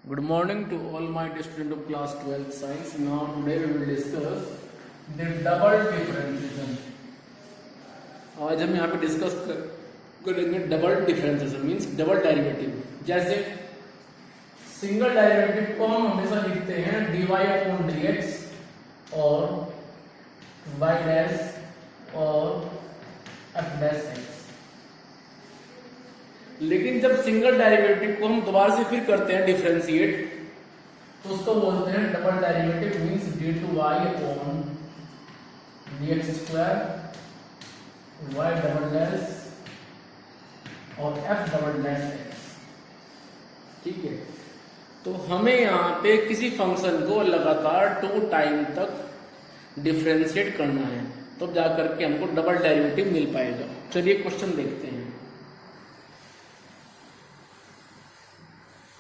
Good morning to all my students of class 12 science. Now today we will discuss the double differentiation. आज हम यहाँ पे discuss करेंगे double differentiation means double derivative. जैसे single derivative को हम हमेशा लिखते हैं dy अपॉन dx और y डैश और f डैश x। लेकिन जब सिंगल डेरिवेटिव को हम दोबारा से फिर करते हैं डिफरेंशिएट तो उसको बोलते हैं double derivative means d2y upon dx square y double dash और f डबल डैश x। ठीक है, तो हमें यहाँ पे किसी फंक्शन को लगातार 2 टाइम तक डिफरेंशिएट करना है तो जा करके हमको डबल डेरिवेटिव मिल पाएगा। चलिए क्वेश्चन देखते हैं।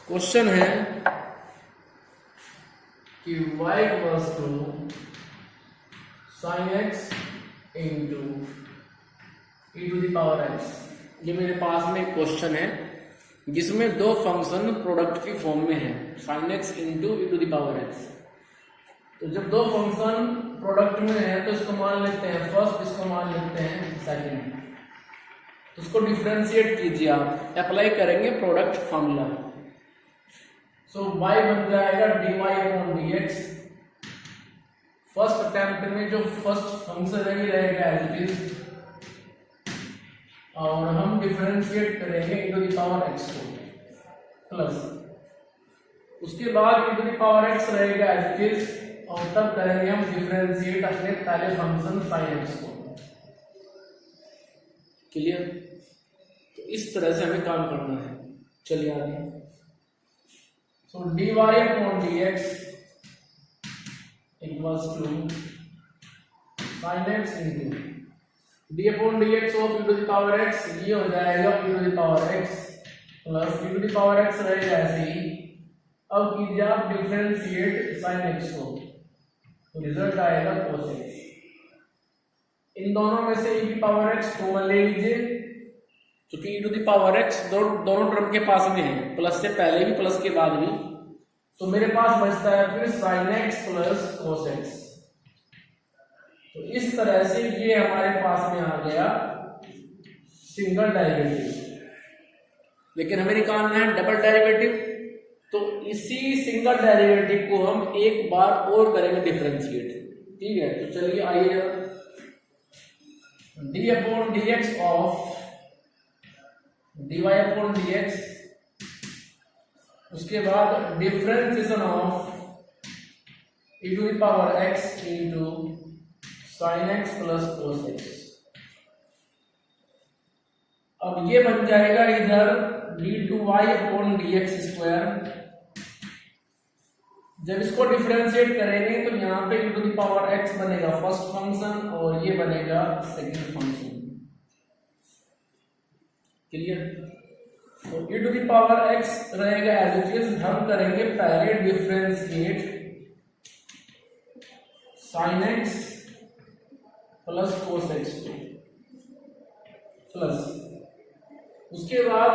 क्वेश्चन है कि y equals to sine x into e to the power x. ये मेरे पास में एक क्वेश्चन है जिसमें दो फंक्शन प्रोडक्ट की फॉर्म में है sine x into e to the power x. तो जब दो फंक्शन प्रोडक्ट में है तो इसको मान लेते हैं फर्स्ट, इसको मान लेते हैं सेकंड। तो इसको डिफरेंशिएट कीजिए, आप अप्लाई करेंगे प्रोडक्ट फॉर्मूला। सो y बन जाएगा dy upon dx। First attempt में जो फर्स्ट फंक्शन है ये रहेगा एज इट इज और हम डिफरेंशिएट करेंगे e to the power x को प्लस, उसके बाद e to the power x रहेगा एज इट इज और तब करेंगे हम डिफरेंशिएट अपने पहले फंक्शन sin x को। क्लियर? तो इस तरह से हमें काम करना है। चलिए आगे। So dy upon dx equals to sin x into d upon dx of e to the power x, ये हो जाएगा e to the power x plus e to the power x रहेगा ऐसे ही। अब कीजिए आप डिफरेंशिएट sin x को तो रिजल्ट आएगा cos x। इन दोनों में से e की पावर x कॉमन ले लीजिए क्योंकि e to the power x दोनों टर्म के पास में है, प्लस से पहले भी प्लस के बाद भी। तो मेरे पास बचता है फिर sin x plus cos x। तो इस तरह से ये हमारे पास में आ गया सिंगल डेरिवेटिव। लेकिन हमें निकालना है डबल डेरिवेटिव, तो इसी सिंगल डेरिवेटिव को हम एक बार और करेंगे डिफरेंशिएट। ठीक है, तो चलिए आइए d upon dx of dy upon dx, उसके बाद differentiation of e to the power x into sine x plus cos x। अब ये बन जाएगा इधर d2y अपॉन dx स्क्वायर। जब इसको डिफरेंशिएट करेंगे तो यहाँ पे e to the power x बनेगा फर्स्ट फंक्शन और ये बनेगा सेकंड फंक्शन। क्लियर? तो e to the power x रहेगा एज इट इज। हम करेंगे पहले differentiate sin x plus cos x को प्लस, उसके बाद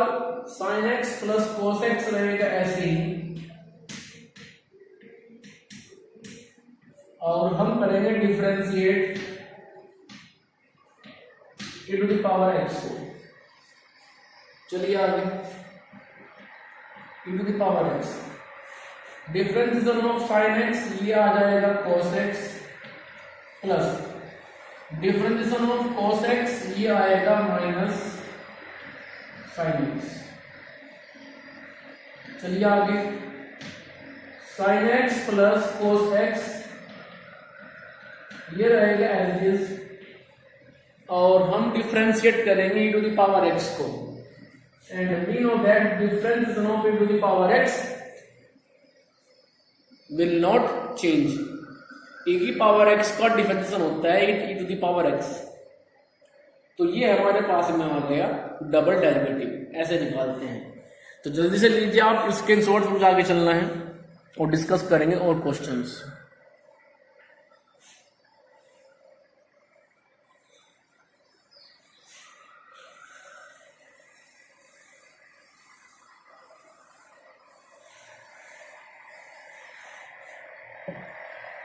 sin x plus cos x रहेगा ऐसे ही और हम करेंगे differentiate e to the power x को। चलिए आगे। e to the power x differentiation of sin x ये आ जाएगा cos x plus differentiation of cos x ये आएगा माइनस sin x। चलिए आगे। sin x plus cos x ये रहेगा एज इट इज और हम डिफरेंशिएट करेंगे e to the power x को। And we know that differentiation of e to the power x will not change। e की power x का differentiation होता है e to the power x। तो ये हमारे पास में आ गया डबल डेरिवेटिव। ऐसे निकालते हैं। तो जल्दी से लीजिए आप, स्क्रीनशॉट मुझे आगे चलना है और डिस्कस करेंगे और क्वेश्चंस।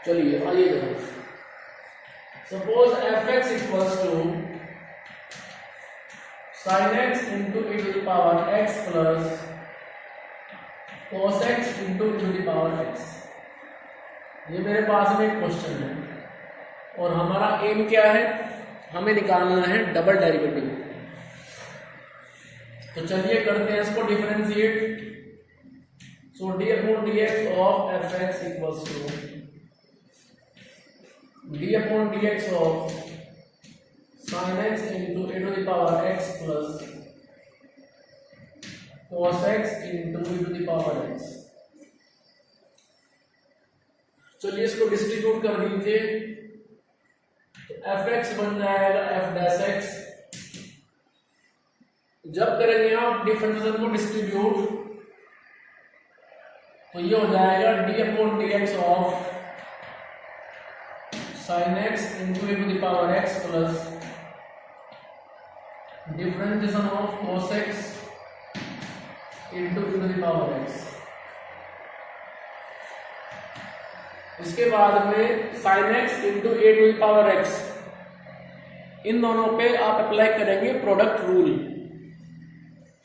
चलिए आइए देखो, suppose f x equals to sine x into e to the power x plus cos x into e to the power x। ये मेरे पास में एक क्वेश्चन है और हमारा एम क्या है, हमें निकालना है डबल डेरिवेटिव। तो चलिए करते हैं इसको differentiate. So d upon d x of f x equals to d upon d x of sine x into e to the power x plus cos x into e to the power x। चलिए इसको distribute कर दीजिए, तो F x बन जाएगा F dash x. जब करेंगे आप डिफरेंशिएशन को डिस्ट्रीब्यूट तो ये हो जाएगा d upon d x of sine x into e to the power x plus differentiation of cos x into e to the power x। इसके बाद में sin x into e to the power x, इन दोनों पे आप apply करेंगे product rule.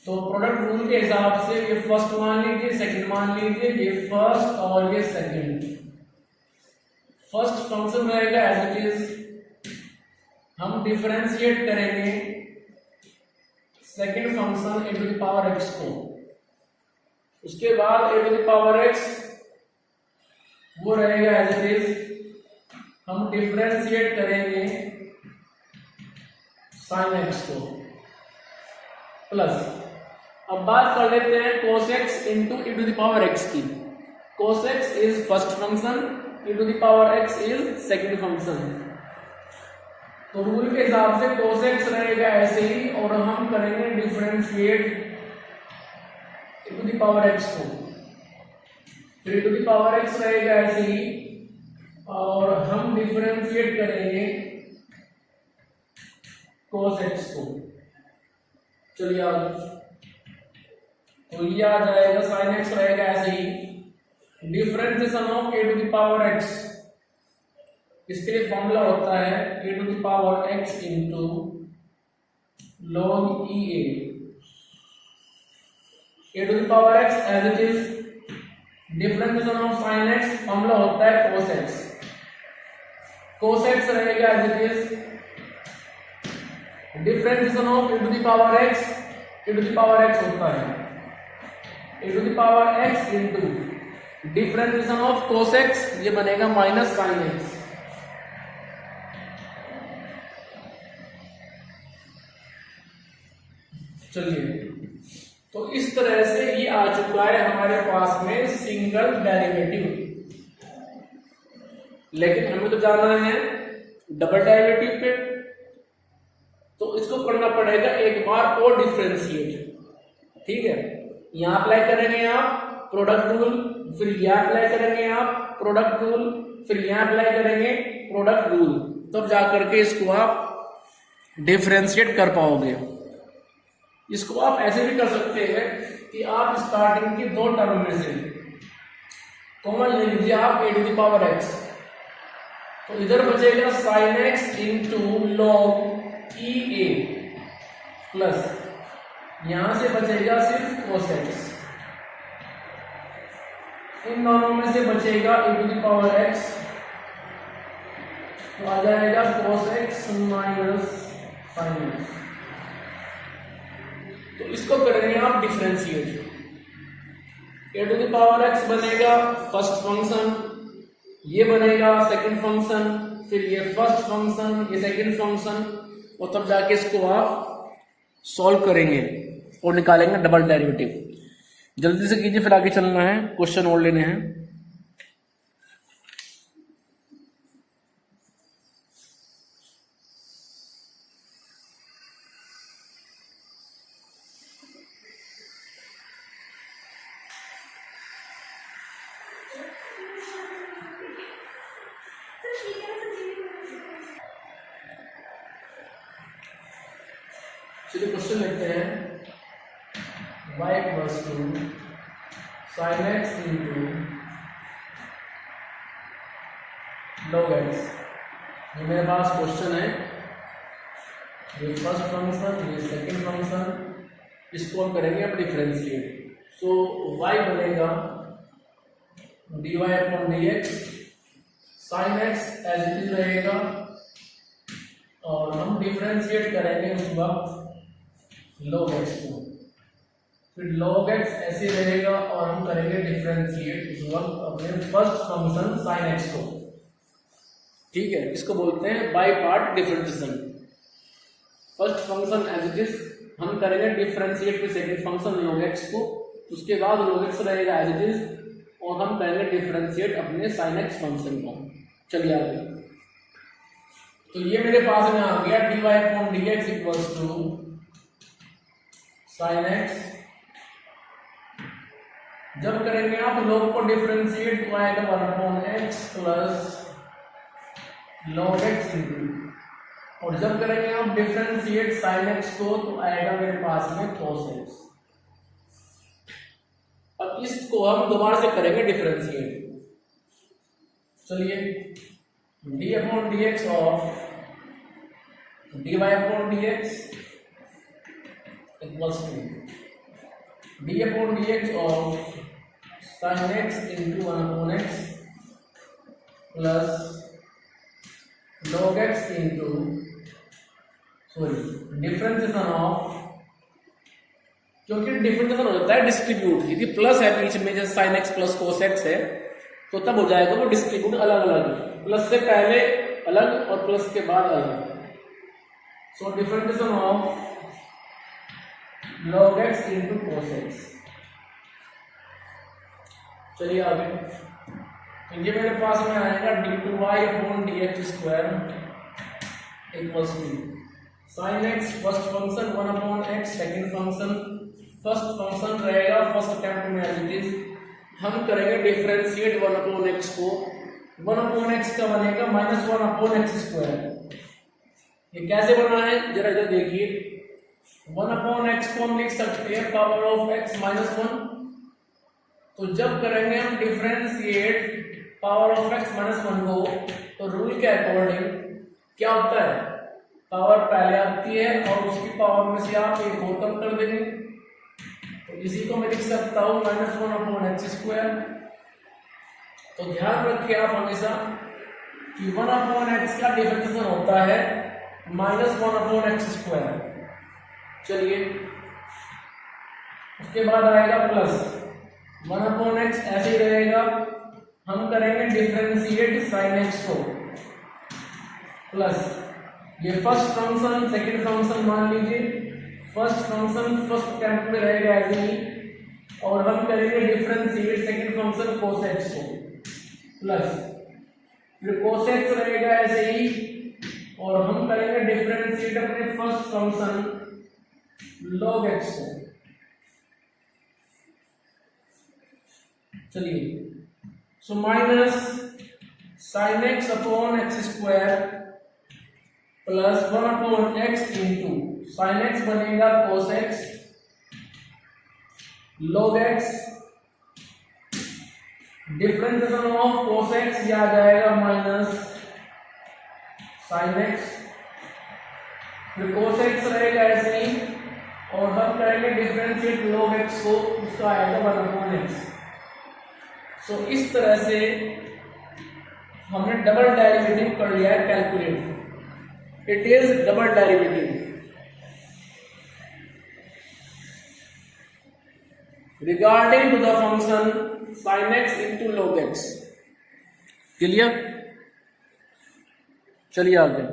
तो product rule के हिसाब से ये फर्स्ट मान लीजिए, सेकंड मान लीजिए, ये फर्स्ट और ये सेकंड। फर्स्ट फंक्शन रहेगा एज इट इज, हम डिफरेंशिएट करेंगे second function e to the power x को। उसके बाद e to the power x वो रहेगा एज इट इज, हम डिफरेंशिएट करेंगे साइन x को प्लस। अब बात कर लेते हैं cos x into e to the power x की। cos x is first function, e to the power x is second function. तो रूल के हिसाब से cos x रहेगा ऐसे ही और हम करेंगे differentiate e to the power x को। फिर e to the power x रहेगा ऐसे ही और हम डिफरेंशिएट करेंगे cos x को। चलिए आगे, तो ये आ जाएगा sin x रहेगा ऐसे ही differentiation of A to the power x। इसके लिए फॉर्मूला होता है a to the power x into log e a। A to the power x as it is, differentiation of sin x formula होता है cos x। cos x रहेगा as it is differentiation of e to the power x, e to the power x होता है e to the power x into differentiation of cos x, ये बनेगा minus sin x। चलिए, तो इस तरह से ये आ चुका है हमारे पास में सिंगल डेरिवेटिव। लेकिन हमें तो जाना है डबल डेरिवेटिव पे, तो इसको करना पड़ेगा एक बार और डिफरेंशिएट। ठीक है, यहां अप्लाई करेंगे आप प्रोडक्ट रूल, फिर यहां अप्लाई करेंगे आप प्रोडक्ट रूल, फिर यहां अप्लाई करेंगे प्रोडक्ट रूल, तब जाकर के इसको आप डिफरेंशिएट कर पाओगे। इसको आप ऐसे भी कर सकते हैं कि आप स्टार्टिंग की दो टर्म में से कॉमन ले लीजिए आप ए टू द पावर x, तो इधर बचेगा sin x into log e a plus यहां से बचेगा सिर्फ cos x। इन दोनों में से बचेगा e to the power x, तो आ जाएगा cos x minus sin x। तो इसको करेंगे आप differentiate. E to the power x बनेगा फर्स्ट फंक्शन, ये बनेगा सेकंड फंक्शन, फिर ये फर्स्ट फंक्शन, ये सेकंड फंक्शन, और तब जाके इसको आप सॉल्व करेंगे और निकालेंगे डबल डेरिवेटिव। जल्दी से कीजिए, फिर आगे चलना है, क्वेश्चन और लेने हैं। चलिए क्वेश्चन लिखते हैं, y equals to sin x into log x। ये मेरे पास क्वेश्चन है, ये फर्स्ट फंक्शन, ये सेकंड फंक्शन, इसको हम करेंगे अब डिफरेंशिएट। सो y बनेगा dy upon dx, sine x as it is रहेगा, और हम डिफरेंशिएट करेंगे उस वक्त log x को, फिर log x ऐसे रहेगा और हम करेंगे डिफरेंशिएट उस वक्त अपने फर्स्ट फंक्शन sin x को। ठीक है, इसको बोलते हैं by part differentiation. First function as it is हम करेंगे डिफरेंशिएट फिर सेकंड फंक्शन log x को, उसके बाद log x रहेगा एज इट इज और हम करेंगे डिफरेंशिएट अपने sin x फंक्शन को। चलिए आगे, तो ये मेरे पास में आ गया dy upon dx equals to sin x। जब करेंगे आप log को डिफरेंशिएट तो आएगा 1 upon x plus log x into, और जब करेंगे आप डिफरेंशिएट sin x को तो आएगा मेरे पास में cos x। अब इसको हम दोबारा से करेंगे डिफरेंशिएट। चलिए, d upon dx of dy upon dx equals to d upon dx of sin x into 1 upon x plus log x into differentiation of, क्योंकि डिफरेंशिएशन हो जाता है डिस्ट्रीब्यूट, यदि प्लस है बीच में जैसे sin x plus cos x है तो तब हो जाएगा वो डिस्ट्रीब्यूट अलग अलग, प्लस से पहले अलग और प्लस के बाद अलग। So differentiation of log x into cos x। चलिए आगे, तो ये मेरे पास में आएगा d2y upon dx square equals to sin x first function 1 upon x second function, first function रहेगा फर्स्ट अटेम्प्ट में एज इट इज, हम करेंगे डिफरेंशिएट 1 अपॉन x को, 1 अपॉन x का बनेगा माइनस 1 अपॉन x स्क्वायर। ये कैसे बना है जरा इधर देखिए, 1 अपॉन x को हम लिख सकते हैं पावर ऑफ x माइनस 1, तो जब करेंगे हम differentiate power of x minus 1 को तो रूल के अकॉर्डिंग क्या होता है, पावर पहले आती है और उसकी पावर में से आप एक और कम कर देंगे, तो इसी को मैं लिख सकता हूं माइनस 1 अपॉन x स्क्वायर। तो ध्यान रखिए आप हमेशा कि 1 अपॉन x का डिफरेंशिएशन होता है माइनस 1 अपॉन x स्क्वायर। चलिए, उसके बाद आएगा प्लस 1 अपॉन x ऐसे ही रहेगा, हम करेंगे डिफरेंशिएट sin x को, प्लस ये फर्स्ट फंक्शन सेकंड फंक्शन मान लीजिए, फर्स्ट फंक्शन फर्स्ट अटेम्प्ट में रहेगा ऐसे ही, और हम करेंगे differentiate second function cos x को, प्लस फिर cos x रहेगा ऐसे ही, और हम करेंगे डिफरेंशिएट अपने फर्स्ट फंक्शन log x को। चलिए, so minus sin x upon x square plus 1 upon x into sin x बनेगा cos x log x, differentiation of cos x ये आ जाएगा माइनस sin x, फिर cos x रहेगा ऐसे ही, और हम करेंगे डिफरेंशिएट log x को, उसका आएगा 1 अपॉन x। सो इस तरह से हमने डबल डेरिवेटिव कर लिया है calculate, it is double derivative regarding to the function sin x into log x। Clear? चलिए आगे,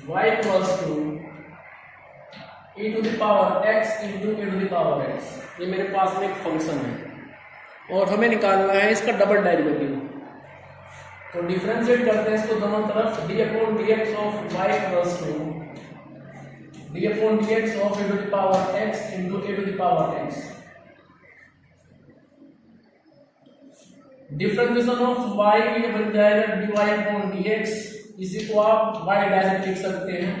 y equals to e to the power x into e to the power x। ये मेरे पास में एक function है और हमें निकालना है इसका डबल डेरिवेटिव, तो डिफरेंशिएट करते हैं इसको दोनों तरफ, d upon dx of y equals to d upon d x of A to the power x into e to the power x. Differentiation of y ये बन जाएगा dy अपॉन dx, इसी को आप y डैश लिख सकते हैं।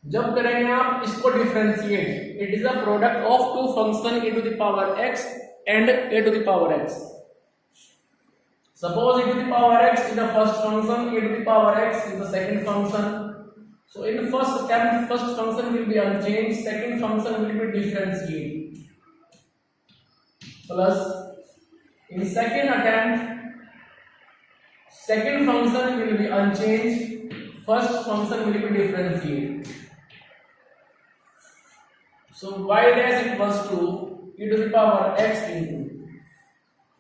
जब करेंगे आप इसको differentiate, it is a product of two function e to the power x and a to the power x। Suppose e to the power x is the first function, a to the power x is the second function. So in first attempt, first function will be unchanged, second function will be differentiated. Plus in second attempt, second function will be unchanged, first function will be differentiated. So y dash equals to e to the power x into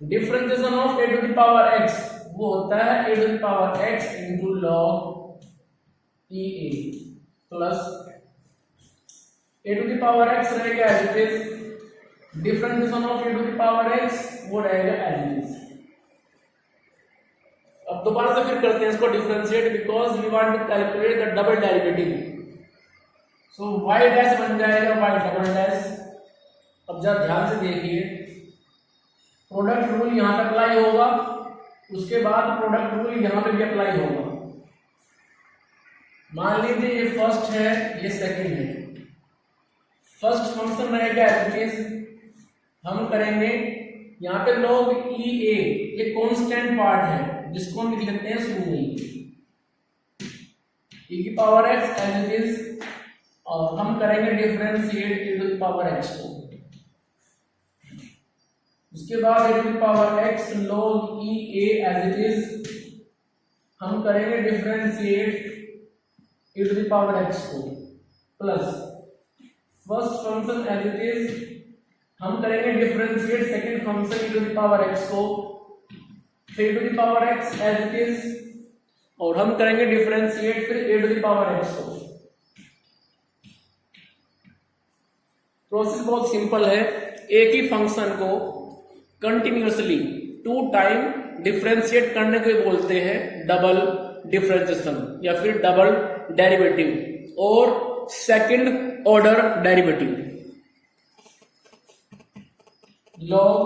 differentiation of A to the power x वो होता है a to the power x into log e a plus a to the power x रहेगा as it is, differentiation of A to the power x वो रहेगा as it is. अब दोबारा से फिर करते हैं इसको differentiate, because we want to calculate the double derivative. So y dash बन जाएगा y डबल डैश। अब जरा ध्यान से देखिए, प्रोडक्ट रूल यहां पे अप्लाई होगा, उसके बाद प्रोडक्ट रूल यहां पे भी अप्लाई होगा। मान लीजिए ये फर्स्ट है, ये सेकंड है। फर्स्ट फंक्शन रहेगा एज, हम करेंगे यहां पे log e a, ये कांस्टेंट पार्ट है जिसको हम लिख लेते हैं शून्य, e की power x as it is, और हम करेंगे differentiate e to the power x को। उसके बाद e to the power x log e a as it is, हम करेंगे differentiate e to the power x को, plus first function as it is, हम करेंगे differentiate second function e to the power x को, फिर e to the power x as it is, और हम करेंगे डिफरेंशिएट फिर e to the power x को। प्रोसेस बहुत सिंपल है। एक ही फंक्शन को कंटिन्यूअसली 2 टाइम डिफरेंशिएट करने को बोलते हैं डबल डिफरेंशिएशन या फिर डबल डेरिवेटिव और second order derivative. log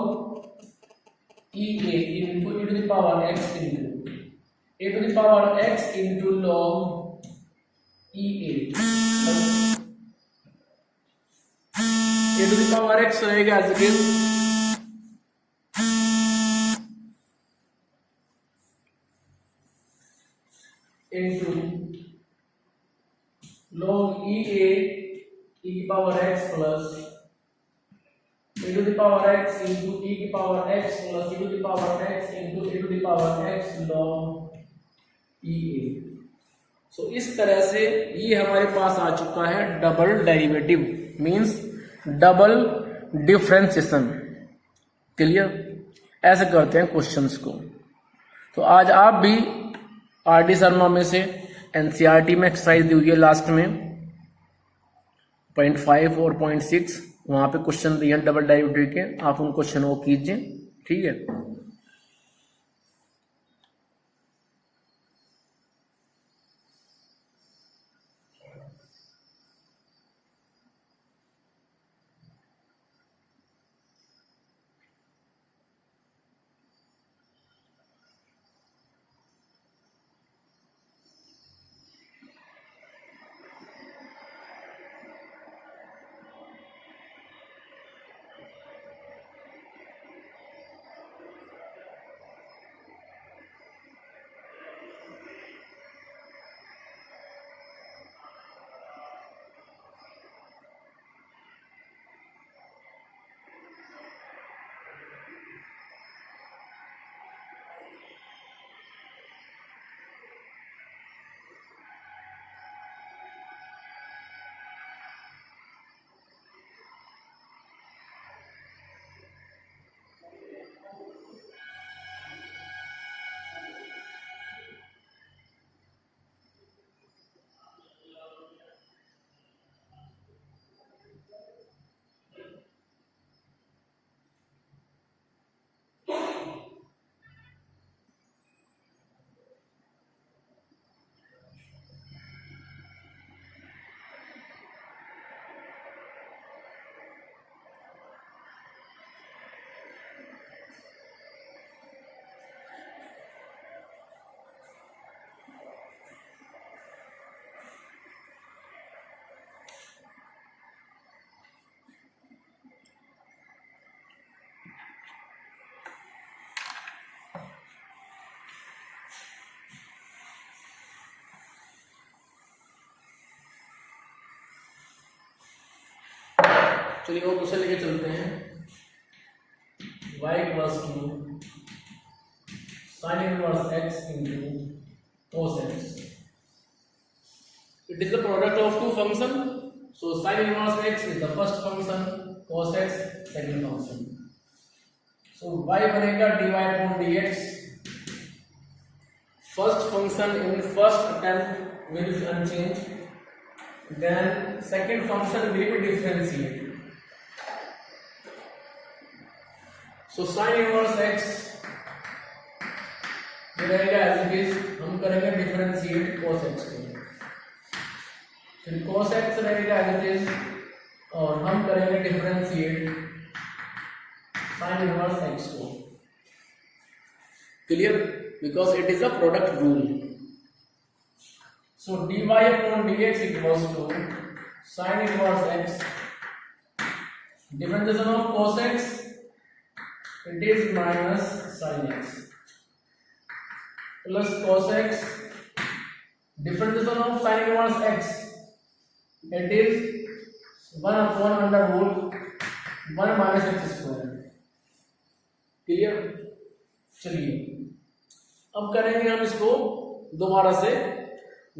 e a into e to the power x into a to the power x into log e a to the power x रहेगा as it is, into log e a e की power x plus e to the power x into e की power x plus e to the power x into e to the power x log e a। सो इस तरह से ये हमारे पास आ चुका है double derivative, means double differentiation. Clear? ऐसे करते हैं क्वेश्चंस को। तो आज आप भी आर डी शर्मा में से एनसीईआरटी में एक्सरसाइज दी हुई है लास्ट में 0.5 और 0.6, वहां पे क्वेश्चन दिए हैं डबल डेरिवेटिव के, आप उन क्वेश्चन को कीजिए। ठीक है। चलिए वो क्वेश्चन लेके चलते हैं। y equals to sin inverse x into cos x. It is the product of two functions. So sin inverse x is the first function, cos x second function. So y बनेगा dy upon dx. First function in first attempt will be unchanged. Then second function will be differentiated. So sin inverse x रहेगा as it is, हम करेंगे differentiate cos x को, फिर cos x रहेगा as it is और हम करेंगे differentiate sin inverse x को। Clear? Because it is a product rule. So dy upon dx equals to sin inverse x, differentiation of cos x it is minus sin x plus cos x, differentiation of sin inverse x, it is 1 upon under root 1 minus x square। Clear? चलिए अब करेंगे हम इसको दोबारा से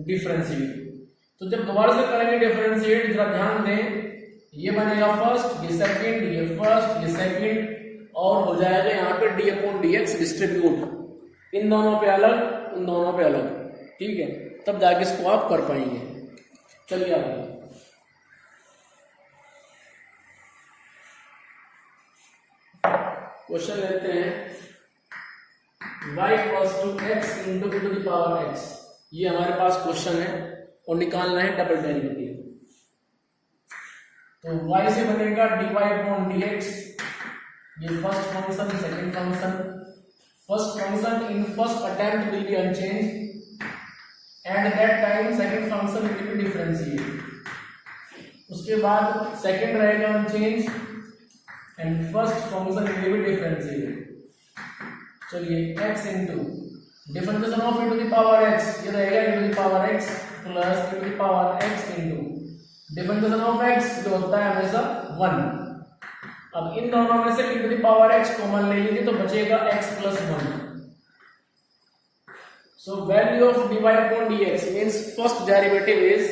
differentiate. तो जब दोबारा से करेंगे डिफरेंशिएट, जरा ध्यान दें, ये बनेगा फर्स्ट, ये सेकंड, ये फर्स्ट, ये सेकंड, और हो जाएगा यहाँ पे d upon d x distribute, इन दोनों पे अलग, उन दोनों पे अलग। ठीक है, तब जाके इसको आप कर पाएंगे। चलिए आगे क्वेश्चन लेते हैं। y equals to x into e to the power x, ये हमारे पास क्वेश्चन है और निकालना है डबल डेरिवेटिव। तो y से बनेगा dy अपॉन dx, ये first function, second function. First function in first attempt will be unchanged, and at that time second function will be differentiated. उसके बाद second रहेगा unchanged, and first function will be differentiated. चलिए x into differentiation of e to the power x, ये रहेगा e to the power x plus e to the power x into differentiation of x जो होता है हमेशा 1। अब इन दोनों में से e to the power x common ले लीजिए तो बचेगा x plus 1। So value of dy upon dx means first derivative is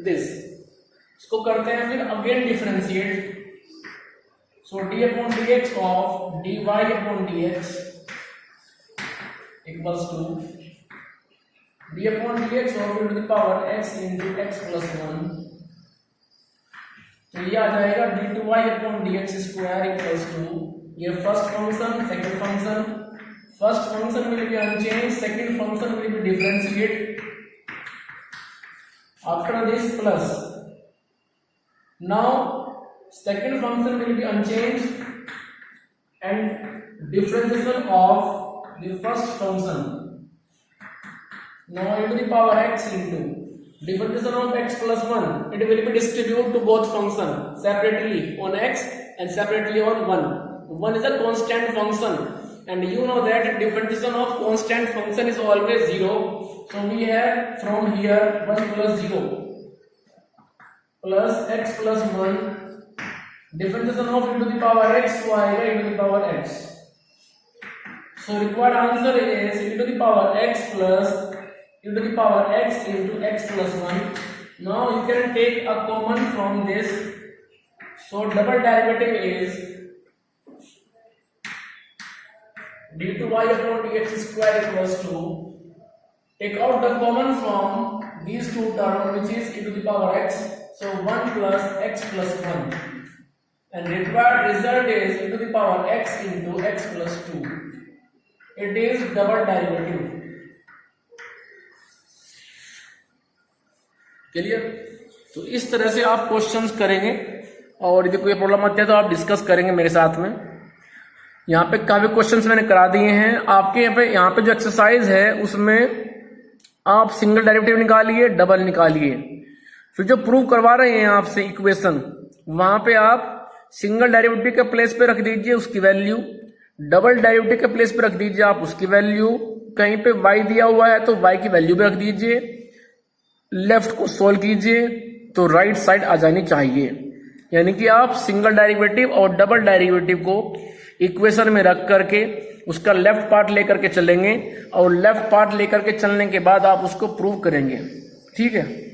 this। इसको करते हैं फिर again differentiate. So d upon dx of dy upon dx equals to d upon dx of e to the power x into x plus 1। तो ये आ जाएगा d2y upon dx square equals to, ये first function, second function, first function will be unchanged, second function will be differentiate after this plus, now second function will be unchanged and differentiation of the first function, now e to the power x into differentiation of x plus 1, it will be distributed to both functions separately on x and separately on 1. 1 is a constant function and you know that differentiation of constant function is always 0. So we have from here 1 plus 0 plus x plus 1, differentiation of e to the power x तो आएगा e to the power x. So required answer is e to the power x plus e to the power x into x plus 1. Now you can take a common from this. So double derivative is d2y upon dx square equals to, take out the common from these two terms which is e to the power x. So 1 plus x plus 1 and required result is e to the power x into x plus 2. It is double derivative. Clear? तो इस तरह से आप questions करेंगे और यदि कोई problem आती है तो आप डिस्कस करेंगे मेरे साथ में। यहाँ पे काफी क्वेश्चंस मैंने करा दिए हैं आपके। यहाँ पे जो एक्सरसाइज है उसमें आप सिंगल डेरिवेटिव निकालिए, डबल निकालिए, फिर जो प्रूव करवा रहे हैं आपसे इक्वेशन वहां पे आप सिंगल डेरिवेटिव के प्लेस पे रख दीजिए उसकी वैल्यू, डबल डेरिवेटिव के प्लेस पे रख दीजिए आप उसकी वैल्यू, कहीं पे y दिया हुआ है तो y की वैल्यू भी रख दीजिए, लेफ्ट को सोल्व कीजिए तो राइट साइड आ जानी चाहिए। यानी कि आप सिंगल डेरिवेटिव और डबल डेरिवेटिव को इक्वेशन में रख करके उसका लेफ्ट पार्ट लेकर के चलेंगे और लेफ्ट पार्ट लेकर के चलने के बाद आप उसको प्रूव करेंगे। ठीक है।